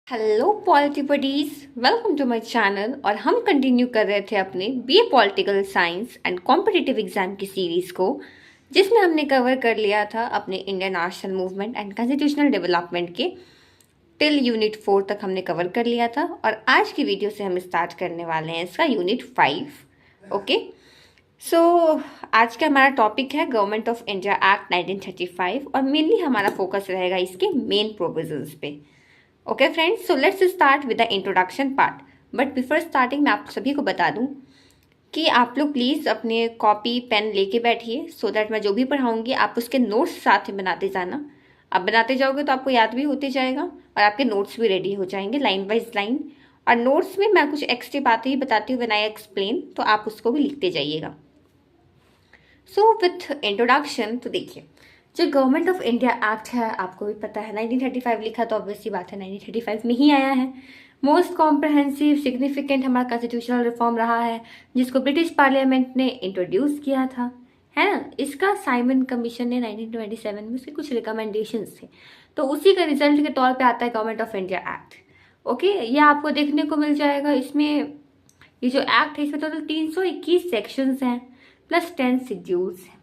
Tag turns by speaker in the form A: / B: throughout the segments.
A: Hello polity buddies, welcome to my channel. और हम continue कर रहे थे अपने BA political science and competitive exam की सीरीज़ को, जिसमें हमने कवर कर लिया था अपने Indian national movement and constitutional development के टिल यूनिट 4 तक हमने कवर कर लिया था। और आज की वीडियो से हम स्टार्ट करने वाले हैं इसका यूनिट 5। ओके, सो आज का हमारा टॉपिक है गवर्नमेंट ऑफ इंडिया एक्ट 1935 और मेनली हमारा फोकस रहेगा इसके मेन प्रोविजंस पे। Okay friends, so let's start with the introduction part. But before starting मैं आप सभी को बता दूं कि आप लोग प्लीज़ अपने कॉपी पेन लेके बैठिए, सो दैट मैं जो भी पढ़ाऊंगी आप उसके नोट्स साथ में बनाते जाना। आप बनाते जाओगे तो आपको याद भी होते जाएगा और आपके नोट्स भी रेडी हो जाएंगे लाइन बाइज लाइन। और नोट्स में मैं कुछ एक्स्ट्रा बातें ही बताती हूँ व्हेन आई एक्सप्लेन, तो आप उसको भी लिखते जाइएगा। सो विथ इंट्रोडक्शन, तो देखिए जो गवर्नमेंट ऑफ इंडिया एक्ट है आपको भी पता है 1935 लिखा, तो ऑब्वियसली बात है 1935 में ही आया है। मोस्ट कॉम्प्रहेंसिव सिग्निफिकेंट हमारा कॉन्स्टिट्यूशनल रिफॉर्म रहा है जिसको ब्रिटिश पार्लियामेंट ने इंट्रोड्यूस किया था, है ना। इसका साइमन कमीशन ने 1927 में उसके कुछ रिकमेंडेशंस थे, तो उसी का रिजल्ट के तौर पे आता है government of India act. Okay, ये आपको देखने को मिल जाएगा। इसमें ये जो एक्ट है इसमें टोटल 321 सेक्शंस हैं प्लस 10 शेड्यूल्स हैं।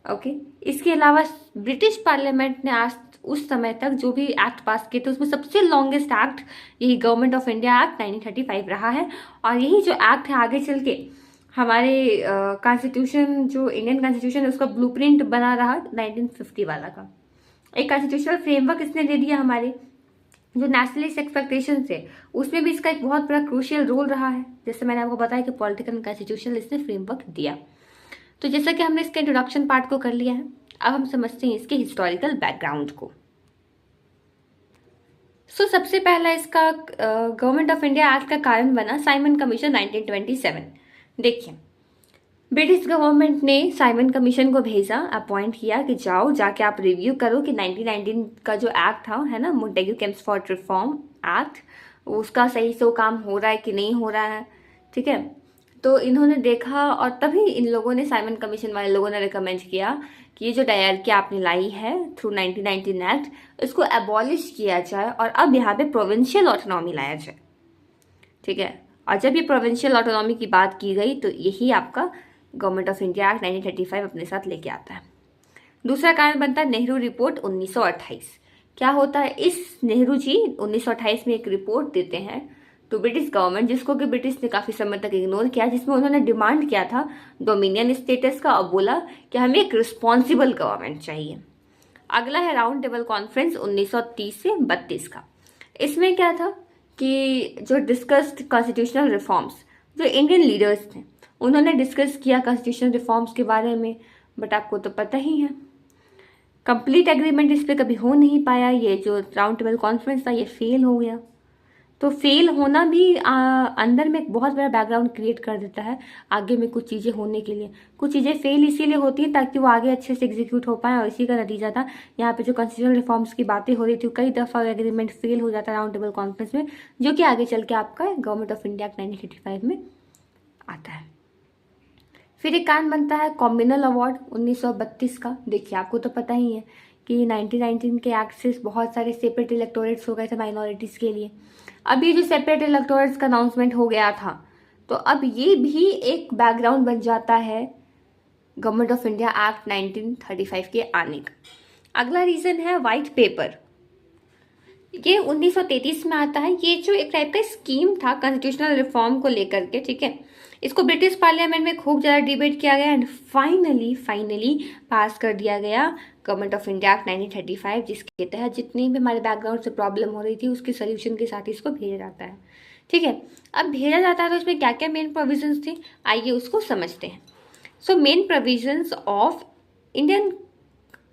A: ओके, इसके अलावा ब्रिटिश पार्लियामेंट ने आज उस समय तक जो भी एक्ट पास किए थे उसमें सबसे लॉन्गेस्ट एक्ट यही गवर्नमेंट ऑफ इंडिया एक्ट 1935 रहा है। और यही जो एक्ट है आगे चल के हमारे कॉन्स्टिट्यूशन, जो इंडियन कॉन्स्टिट्यूशन है उसका ब्लूप्रिंट बना रहा 1950 वाला का। एक कॉन्स्टिट्यूशनल फ्रेमवर्क इसने दे दिया। हमारे जो नेशनलिस्ट एक्सपेक्टेशन थे उसमें भी इसका एक बहुत बड़ा क्रूशियल रोल रहा है। जैसे मैंने आपको बताया कि पॉलिटिकल एंड कॉन्स्टिट्यूशनल इसने फ्रेमवर्क दिया। तो जैसा कि हमने इसके इंट्रोडक्शन पार्ट को कर लिया है, अब हम समझते हैं इसके हिस्टोरिकल बैकग्राउंड को। सबसे पहला इसका गवर्नमेंट ऑफ इंडिया एक्ट का कारण बना साइमन कमीशन 1927। देखिए, ब्रिटिश गवर्नमेंट ने साइमन कमीशन को भेजा, अपॉइंट किया कि जाओ जाके आप रिव्यू करो कि 1919 का जो एक्ट था, है ना, मोंटेग्यू केम्सफोर्ड रिफॉर्म एक्ट, उसका सही से वो काम हो रहा है कि नहीं हो रहा है। ठीक है, तो इन्होंने देखा और तभी इन लोगों ने, साइमन कमीशन वाले लोगों ने रिकमेंड किया कि ये जो डायरकी आपने लाई है थ्रू 1919 एक्ट, इसको एबॉलिश किया जाए और अब यहाँ पे प्रोविंशियल ऑटोनॉमी लाया जाए। ठीक है, और जब ये प्रोविंशियल ऑटोनॉमी की बात की गई तो यही आपका गवर्नमेंट ऑफ इंडिया एक्ट 1935 अपने साथ लेके आता है। दूसरा कारण बनता है नेहरू रिपोर्ट 1928। क्या होता है, इस नेहरू जी 1928 में एक रिपोर्ट देते हैं तो ब्रिटिश गवर्नमेंट, जिसको कि ब्रिटिश ने काफी समय तक इग्नोर किया, जिसमें उन्होंने डिमांड किया था डोमिनियन स्टेटस का और बोला कि हमें एक रिस्पॉन्सिबल गवर्नमेंट चाहिए। अगला है राउंड टेबल कॉन्फ्रेंस 1930 से 32 का। इसमें क्या था कि जो डिस्कस्ड कॉन्स्टिट्यूशनल रिफॉर्म्स, जो इंडियन लीडर्स थे उन्होंने डिस्कस किया कॉन्स्टिट्यूशनल रिफॉर्म्स के बारे में, बट आपको तो पता ही है कंप्लीट एग्रीमेंट इस पर कभी हो नहीं पाया। ये जो राउंड टेबल कॉन्फ्रेंस था ये फेल हो गया। तो फेल होना भी अंदर में एक बहुत बड़ा बैकग्राउंड क्रिएट कर देता है आगे में कुछ चीज़ें होने के लिए। कुछ चीज़ें फेल इसीलिए होती हैं ताकि वो आगे अच्छे से एग्जीक्यूट हो पाए, और इसी का नतीजा था यहाँ पे जो कॉन्स्टिट्यूशनल रिफॉर्म्स की बातें हो रही थी, कई दफ़ा एग्रीमेंट फेल हो जाता है राउंड टेबल कॉन्फ्रेंस में, जो कि आगे चल के आपका गवर्नमेंट ऑफ इंडिया 1935 में आता है। फिर एक कारण बनता है कॉम्युनल अवार्ड 1932 का। देखिए, आपको तो पता ही है कि 1919 के एक्ट से बहुत सारे सेपरेट इलेक्टोरेट्स हो गए थे माइनॉरिटीज़ के लिए। अब ये जो सेपरेट इलेक्टोरेट्स का अनाउंसमेंट हो गया था, तो अब ये भी एक बैकग्राउंड बन जाता है गवर्नमेंट ऑफ इंडिया एक्ट 1935 के आने का। अगला रीज़न है वाइट पेपर। ये 1933 में आता है। ये जो एक टाइप का स्कीम था कॉन्स्टिट्यूशनल रिफॉर्म को लेकर के, ठीक है, इसको ब्रिटिश पार्लियामेंट में खूब ज़्यादा डिबेट किया गया एंड फाइनली पास कर दिया गया गवर्नमेंट ऑफ इंडिया एक्ट 1935, जिसके तहत जितनी भी हमारे बैकग्राउंड से प्रॉब्लम हो रही थी उसके सोल्यूशन के साथ इसको भेजा जाता है। ठीक है, अब भेजा जाता है तो इसमें क्या क्या मेन प्रोविजंस थे, आइए उसको समझते हैं। Main provisions of Indian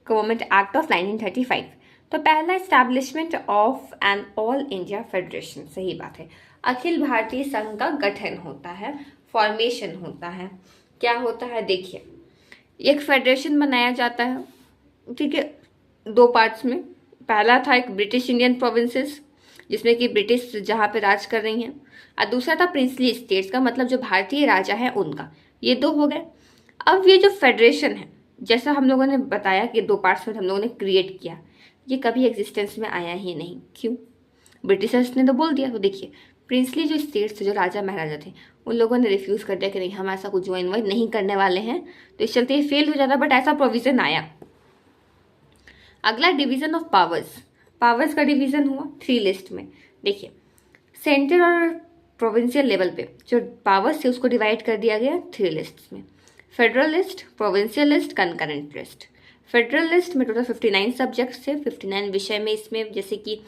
A: government act of 1935। तो पहला, establishment of an all India federation. सही बात है, अखिल भारतीय संघ का गठन होता है, फॉर्मेशन होता है। क्या होता है, देखिए, एक फेडरेशन बनाया जाता है, ठीक है, दो पार्ट्स में। पहला था एक ब्रिटिश इंडियन प्रोविंसेस, जिसमें कि ब्रिटिश जहाँ पे राज कर रही हैं, और दूसरा था प्रिंसली स्टेट्स का, मतलब जो भारतीय राजा है उनका। ये दो हो गए। अब ये जो फेडरेशन है, जैसा हम लोगों ने बताया कि दो पार्ट्स में हम लोगों ने क्रिएट किया, ये कभी एग्जिस्टेंस में आया ही नहीं। क्यों? ब्रिटिशर्स ने तो बोल दिया। तो देखिए प्रिंसली जो स्टेट्स थे, जो राजा महाराजा थे, उन लोगों ने रिफ्यूज़ कर दिया कि नहीं हम ऐसा कुछ ज्वाइन वाइन नहीं करने वाले हैं, तो इस चलते ये फेल हो जाता, बट ऐसा प्रोविज़न आया। अगला डिवीज़न ऑफ पावर्स, पावर्स का डिवीज़न हुआ 3 लिस्ट में। देखिए सेंटर और प्रोविंशियल लेवल पे जो पावर्स थे उसको डिवाइड कर दिया गया 3 लिस्ट में, federal list, provincial list, concurrent list. Federal list में टोटल 59 सब्जेक्ट्स थे, 59 विषय में इसमें, जैसे कि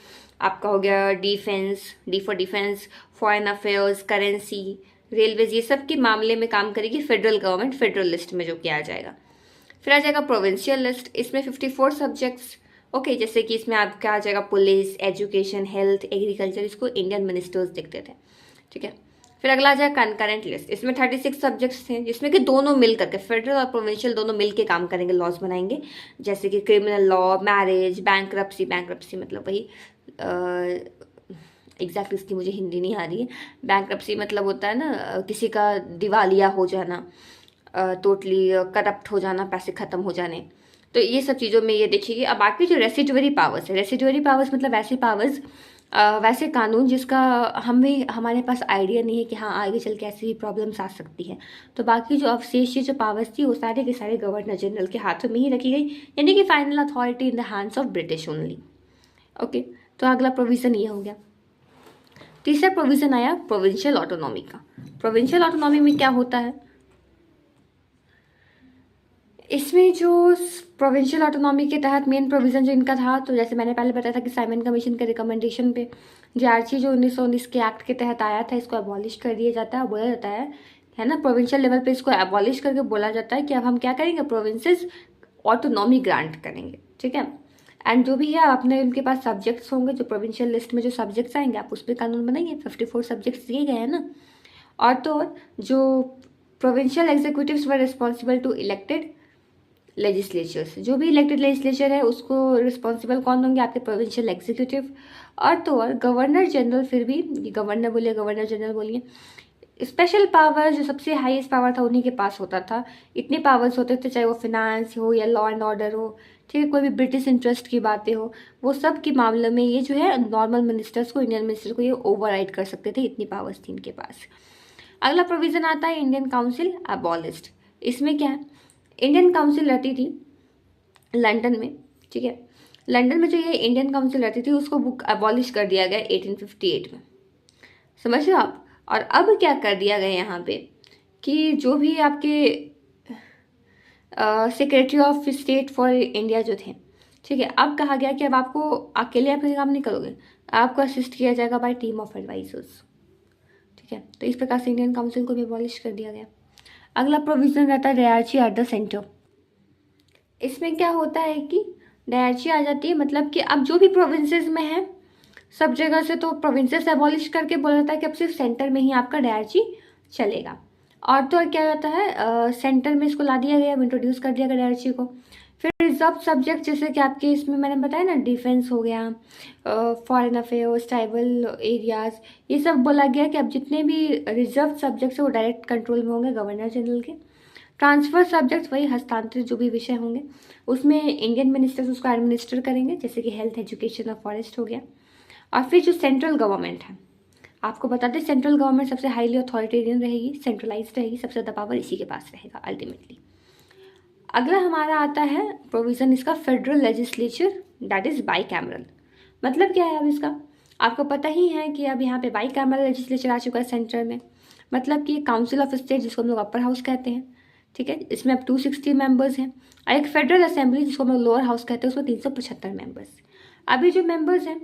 A: आपका हो गया defence, D for defence, foreign affairs, currency, railways, ये सब के मामले में काम करेगी फेडरल गवर्नमेंट, फेडरल लिस्ट में जो किया आ जाएगा। फिर आ जाएगा प्रोविंशियल लिस्ट, इसमें 54 सब्जेक्ट्स, ओके, जैसे कि इसमें आपका आ जाएगा पुलिस, एजुकेशन, हेल्थ, एग्रीकल्चर, इसको इंडियन मिनिस्टर्स देखते थे, ठीक है। फिर अगला आ जाएगा कंकरेंट लिस्ट, इसमें 36 सब्जेक्ट्स थे, जिसमें कि दोनों मिल करके, फेडरल और प्रोविंशियल दोनों मिल के काम करेंगे, लॉज बनाएंगे, जैसे कि criminal law, marriage, bankruptcy, bankruptcy मतलब वही एग्जैक्टली इसकी मुझे हिंदी नहीं आ रही है। बैंक्रप्सी मतलब होता है ना किसी का दिवालिया हो जाना, टोटली करप्ट हो जाना, पैसे ख़त्म हो जाने, तो ये सब चीज़ों में ये देखिएगा। अब बाकी जो रेसिडुअरी पावर्स है, रेसिडुअरी पावर्स मतलब वैसे पावर्स, वैसे कानून जिसका हमारे पास आइडिया नहीं है कि हाँ आगे चल के ऐसी भी प्रॉब्लम्स आ सकती है, तो बाकी जो अवशेष जो पावर्स थी वो सारे के सारे गवर्नर जनरल के हाथों में ही रखी गई, यानी कि final authority in the hands of British only, okay. तो अगला प्रोविज़न ये हो गया। तीसरा प्रोविज़न आया प्रोविंशियल ऑटोनॉमी का। प्रोविंशियल ऑटोनॉमी में क्या होता है, इसमें जो प्रोविंशियल ऑटोनॉमी के तहत मेन प्रोविज़न जो इनका था, तो जैसे मैंने पहले बताया था कि साइमन कमीशन के रिकमेंडेशन पे जीआरसी जो 1919 के एक्ट के तहत आया था, इसको अबॉलिश कर दिया जाता है, बोला जाता है ना, प्रोविंशियल लेवल पे इसको अबॉलिश करके बोला जाता है कि अब हम क्या करेंगे, प्रोविंसेस ऑटोनॉमी ग्रांट करेंगे, ठीक है। एंड जो भी है अपने उनके पास सब्जेक्ट्स होंगे, जो प्रोविंशियल लिस्ट में जो सब्जेक्ट्स आएंगे आप उस पर कानून बनाएंगे, 54 सब्जेक्ट्स दिए गए हैं ना। और तो जो provincial executives were responsible to elected legislatures, जो भी इलेक्टेड लेजिस्लेचर है उसको रिस्पॉन्सिबल कौन होंगे, आपके प्रोविंशियल एग्जीक्यूटिव। और तो और गवर्नर जनरल, फिर भी गवर्नर बोलिए, गवर्नर जनरल बोलिए, स्पेशल पावर जो सबसे हाईएस्ट पावर था उन्हीं के पास होता था। इतने पावर्स होते थे, चाहे वो फिनांस हो या लॉ एंड ऑर्डर हो, ठीक है, कोई भी ब्रिटिश इंटरेस्ट की बातें हो, वो सब के मामले में ये जो है नॉर्मल मिनिस्टर्स को, इंडियन मिनिस्टर को ये ओवरराइड कर सकते थे, इतनी पावर्स थी इनके पास। अगला प्रोविज़न आता है इंडियन काउंसिल अबॉलिश्ड। इसमें क्या है, इंडियन काउंसिल रहती थी लंदन में, ठीक है, लंदन में जो ये इंडियन काउंसिल रहती थी उसको बुक अबॉलिश कर दिया गया 1858 में, समझ रहे हो आप। और अब क्या कर दिया गया यहाँ पे कि जो भी आपके secretary of state for India जो थे, ठीक है, अब कहा गया कि अब आपको अकेले आप काम नहीं करोगे, आपको असिस्ट किया जाएगा बाय टीम ऑफ एडवाइजर्स, ठीक है। तो इस प्रकार से इंडियन काउंसिल को भी अबॉलिश कर दिया गया। अगला प्रोविज़न रहता है डायरची एट द सेंटर। इसमें क्या होता है कि डायरची आ जाती है, मतलब कि अब जो भी प्रोविंसेस में है सब जगह से, तो प्रोविंसेस अबॉलिश करके बोला जाता है कि अब सिर्फ सेंटर में ही आपका डायरची चलेगा। और तो और क्या होता है, सेंटर में इसको ला दिया गया, इंट्रोड्यूस कर दिया गया डायरची को। फिर रिजर्व सब्जेक्ट जैसे कि आपके इसमें मैंने बताया ना, डिफेंस हो गया, फॉरेन अफेयर्स, ट्राइबल एरियाज़, ये सब बोला गया कि अब जितने भी रिजर्व सब्जेक्ट्स हैं वो डायरेक्ट कंट्रोल में होंगे गवर्नर जनरल के। ट्रांसफर सब्जेक्ट्स वही हस्तांतरित जो भी विषय होंगे उसमें इंडियन मिनिस्टर्स उसको एडमिनिस्टर करेंगे, जैसे कि हेल्थ, एजुकेशन और फॉरेस्ट हो गया। और फिर जो सेंट्रल गवर्नमेंट है, आपको बता दें सेंट्रल गवर्नमेंट सबसे हाईली अथॉरिटेरियन रहेगी, सेंट्रलाइज्ड रहेगी, सबसे ज़्यादा पावर इसी के पास रहेगा अल्टीमेटली। अगला हमारा आता है प्रोविज़न इसका federal legislature, that is by cameral. मतलब क्या है अब इसका, आपको पता ही है कि अब यहाँ पे बाई कैमरल लेजिस्लेचर आ चुका है सेंटर में, मतलब कि काउंसिल ऑफ स्टेट जिसको हम लोग अपर हाउस कहते हैं, ठीक है, इसमें अब 260 मेंबर्स हैं, और एक फेडरल असेंबली जिसको हम लोग लोअर हाउस कहते हैं उसमें 375 मेंबर्स। अभी जो मेंबर्स हैं,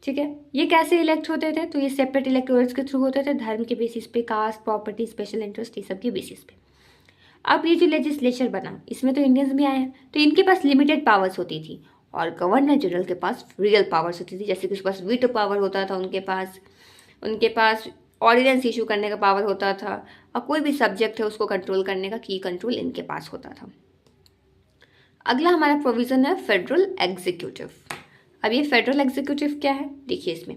A: ठीक है, ये कैसे इलेक्ट होते थे, तो ये सेपरेट इलेक्टोरेट्स के थ्रू होते थे, धर्म के बेसिस पे, कास्ट, प्रॉपर्टी, स्पेशल इंटरेस्ट, ये सब के बेसिस पे। अब ये जो लेजिस्लेचर बना इसमें तो इंडियंस भी आए हैं, तो इनके पास लिमिटेड पावर्स होती थी और गवर्नर जनरल के पास रियल पावर्स होती थी, जैसे कि उसके पास वीटो पावर होता था, उनके पास ऑर्डिनेंस इशू करने का पावर होता था, और कोई भी सब्जेक्ट है उसको कंट्रोल करने का की कंट्रोल इनके पास होता था। अगला हमारा प्रोविज़न है फेडरल एग्जीक्यूटिव। अब ये फेडरल एग्जीक्यूटिव क्या है, देखिए इसमें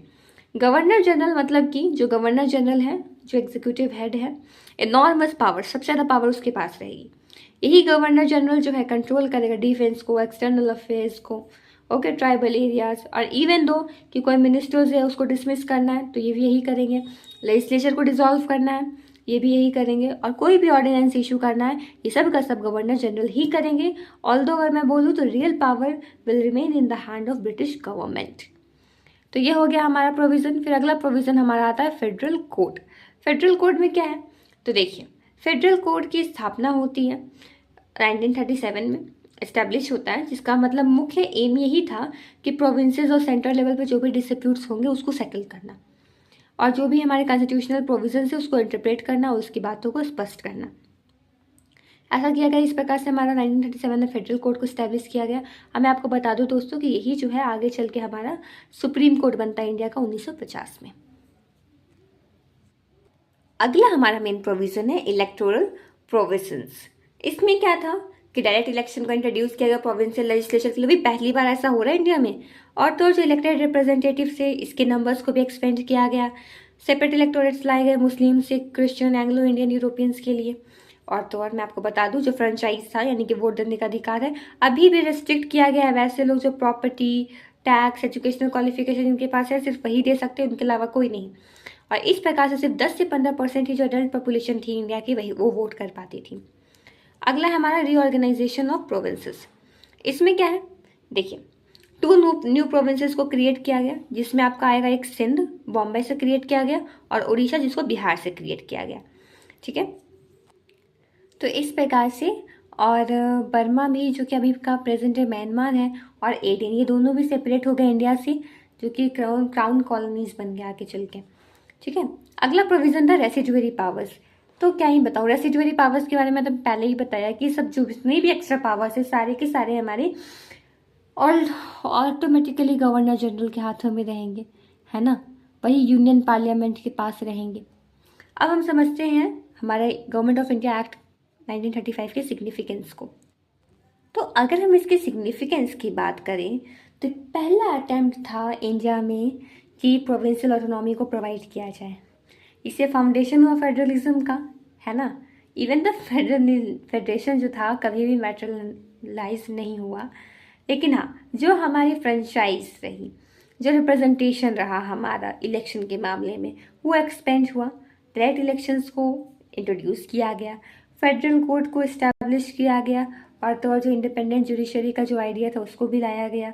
A: गवर्नर जनरल, मतलब कि जो गवर्नर जनरल है, जो एग्जीक्यूटिव हेड है, एनॉर्मस पावर, सबसे ज़्यादा पावर उसके पास रहेगी। यही गवर्नर जनरल जो है कंट्रोल करेगा डिफेंस को, एक्सटर्नल अफेयर्स को, ओके, ट्राइबल एरियाज। और इवन दो कि कोई मिनिस्टर्स है उसको डिसमिस करना है तो ये भी यही करेंगे, लेजिस्लेचर को डिसॉल्व करना है ये भी यही करेंगे, और कोई भी ऑर्डिनेंस इशू करना है ये सब का सब गवर्नर जनरल ही करेंगे। ऑल्दो अगर मैं बोलूँ तो real power will remain in the hand of British government. तो ये हो गया हमारा प्रोविज़न। फिर अगला प्रोविज़न हमारा आता है फेडरल कोड। फेडरल कोड में क्या है तो देखिए, फेडरल कोड की स्थापना होती है 1937 में, इस्टेब्लिश होता है, जिसका मतलब मुख्य एम यही था कि प्रोविंसेस और सेंट्रल लेवल पे जो भी डिस्प्यूट्स होंगे उसको सेटल करना, और जो भी हमारे कॉन्स्टिट्यूशनल प्रोविजंस है उसको इंटरप्रेट करना और उसकी बातों को स्पष्ट करना। ऐसा किया गया, इस प्रकार से हमारा 1937 में फेडरल कोड को स्टैब्लिश किया गया। अब मैं आपको बता दूं दोस्तों कि यही जो है आगे चल के हमारा सुप्रीम कोर्ट बनता है इंडिया का 1950 में। अगला हमारा मेन प्रोविजन है इलेक्टोरल प्रोविजंस। इसमें क्या था कि डायरेक्ट इलेक्शन को इंट्रोड्यूस किया गया प्रोविंशियल लेजिस्लेचर के लिए, भी पहली बार ऐसा हो रहा है इंडिया में। और तो जो इलेक्टेड रिप्रेजेंटेटिव से इसके नंबर्स को भी एक्सपेंड किया गया। सेपरेट इलेक्टोरेट्स लाए गए Muslim, Sikh, Christian, Anglo Indian, Europeans के लिए। और तो और मैं आपको बता दूं जो फ्रेंचाइज था यानी कि वोट देने का अधिकार है अभी भी रिस्ट्रिक्ट किया गया है। वैसे लोग जो प्रॉपर्टी, टैक्स, एजुकेशनल क्वालिफिकेशन इनके पास है सिर्फ वही दे सकते हैं, उनके अलावा कोई नहीं। और इस प्रकार से सिर्फ 10 से 15% ही जो अडल्ट पॉपुलेशन थी इंडिया की वही वो वोट कर पाती थी। अगला है हमारा रीऑर्गेनाइजेशन ऑफ प्रोविंसेस। इसमें क्या है देखिए, 2 न्यू प्रोविंसेस को क्रिएट किया गया, जिसमें आपका आएगा एक सिंध, बॉम्बे से क्रिएट किया गया, और उड़ीसा जिसको बिहार से क्रिएट किया गया। ठीक है, तो इस प्रकार से। और बर्मा भी जो कि अभी का प्रेजेंट है, म्यांमार है, और एडेन, ये दोनों भी सेपरेट हो गए इंडिया से, जो कि क्राउन कॉलोनीज बन गया आगे चल के। ठीक है, अगला प्रोविजन था रेसिडुअरी पावर्स। तो क्या ही बताऊँ, रेसिडुअरी पावर्स के बारे में तो पहले ही बताया कि सब जो जितने भी एक्स्ट्रा पावर्स है सारे के सारे हमारे और ऑटोमेटिकली गवर्नर जनरल के हाथों में रहेंगे, है ना, वही यूनियन पार्लियामेंट के पास रहेंगे। अब हम समझते हैं हमारे गवर्नमेंट ऑफ इंडिया एक्ट 1935 के सिग्निफिकेंस को। तो अगर हम इसके सिग्निफिकेंस की बात करें तो पहला अटेम्प्ट था इंडिया में कि प्रोविंशियल ऑटोनॉमी को प्रोवाइड किया जाए। इससे फाउंडेशन हुआ फेडरलिज्म का, है ना। इवन द फेडरेशन जो था कभी भी मैटेरियलाइज नहीं हुआ, लेकिन हाँ जो हमारी फ्रेंचाइज रही, जो रिप्रेजेंटेशन रहा हमारा इलेक्शन के मामले में, वो एक्सपेंड हुआ। डायरेक्ट इलेक्शंस को इंट्रोड्यूस किया गया, फेडरल कोर्ट को इस्टेब्लिश किया गया, और तो और जो इंडिपेंडेंट जुडिशरी का जो आइडिया था उसको भी लाया गया।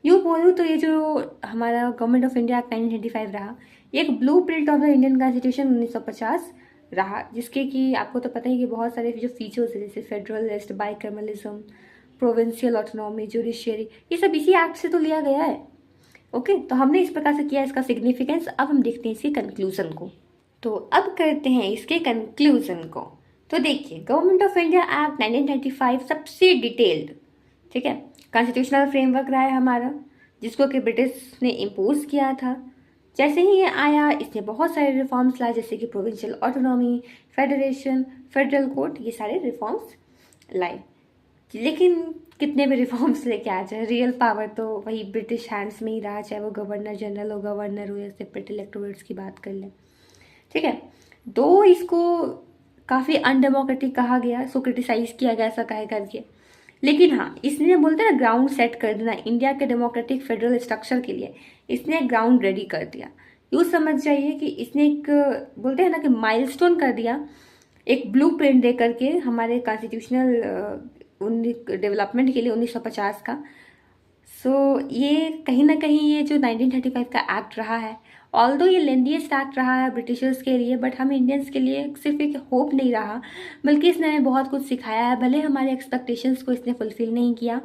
A: यूँ बोलूँ तो ये जो हमारा गवर्नमेंट ऑफ इंडिया एक्ट 1935 रहा, ये एक blue print of the Indian constitution 1950 रहा, जिसके कि आपको तो पता ही कि बहुत सारे जो फीचर्स है जैसे फेडरलिस्ट, बाइकर्मलिज्म, प्रोविंशियल ऑटोनॉमी, जुडिशरी, ये सब इसी एक्ट से तो लिया गया है। ओके, तो हमने इस प्रकार से किया इसका सिग्निफिकेंस। अब हम देखते हैं इसके कंक्लूजन को। तो अब करते हैं इसके कंक्लूजन को। तो देखिए, गवर्नमेंट ऑफ इंडिया एक्ट 1935 सबसे डिटेल्ड, ठीक है, कॉन्स्टिट्यूशनल फ्रेमवर्क रहा है हमारा, जिसको कि ब्रिटिश ने इम्पोज किया था। जैसे ही ये आया इसने बहुत सारे रिफॉर्म्स लाए, जैसे कि provincial autonomy, federation, federal court, ये सारे रिफॉर्म्स लाए। लेकिन कितने भी रिफॉर्म्स लेके आ जाए, रियल पावर तो वही ब्रिटिश हैंड्स में ही रहा, चाहे वो गवर्नर जनरल हो, गवर्नर हो, या सेपरेट इलेक्टोरेट्स की बात कर लें। ठीक है, दो इसको काफ़ी अनडेमोक्रेटिक कहा गया, इसको क्रिटिसाइज किया गया ऐसा कहे करके, लेकिन हाँ इसने बोलते हैं ना ग्राउंड सेट कर देना इंडिया के डेमोक्रेटिक फेडरल स्ट्रक्चर के लिए, इसने ग्राउंड रेडी कर दिया। यूँ समझ जाइए कि इसने एक बोलते हैं ना कि माइलस्टोन कर दिया, एक ब्लूप्रिंट दे करके हमारे कॉन्स्टिट्यूशनल डेवलपमेंट के लिए 1950 का। सो ये कहीं ना कहीं ये जो 1935 का एक्ट रहा है, ऑल्दो ये लेंदीएस्ट एक्ट रहा है ब्रिटिशर्स के लिए, बट हम इंडियंस के लिए सिर्फ एक होप नहीं रहा, बल्कि इसने हमें बहुत कुछ सिखाया है। भले हमारे एक्सपेक्टेशंस को इसने फुलफिल नहीं किया,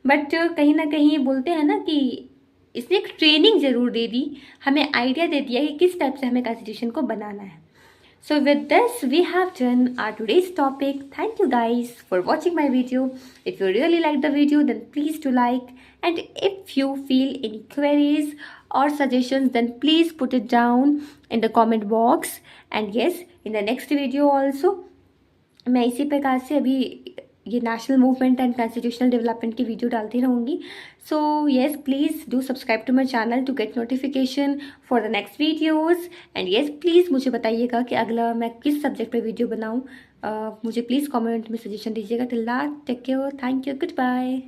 A: बट कहीं ना कहीं बोलते हैं ना कि इसने एक ट्रेनिंग ज़रूर दे दी, हमें आइडिया दे दिया कि किस टाइप से हमें कॉन्स्टिट्यूशन को बनाना है। So with this we have done our today's topic. Thank you guys for watching my video. If you really like the video then please do like, and if you feel any queries or suggestions then please put it down in the comment box. And yes, in the next video also मैं इसी प्रकार से अभी ये national movement and constitutional development की video डालती रहूँगी। So yes, please do subscribe to my channel to get notification for the next videos. And yes, please मुझे बताइएगा कि अगला मैं किस सब्जेक्ट पे वीडियो बनाऊँ। मुझे प्लीज़ कमेंट में सजेशन दीजिएगा। Till that take care, thank you, good bye.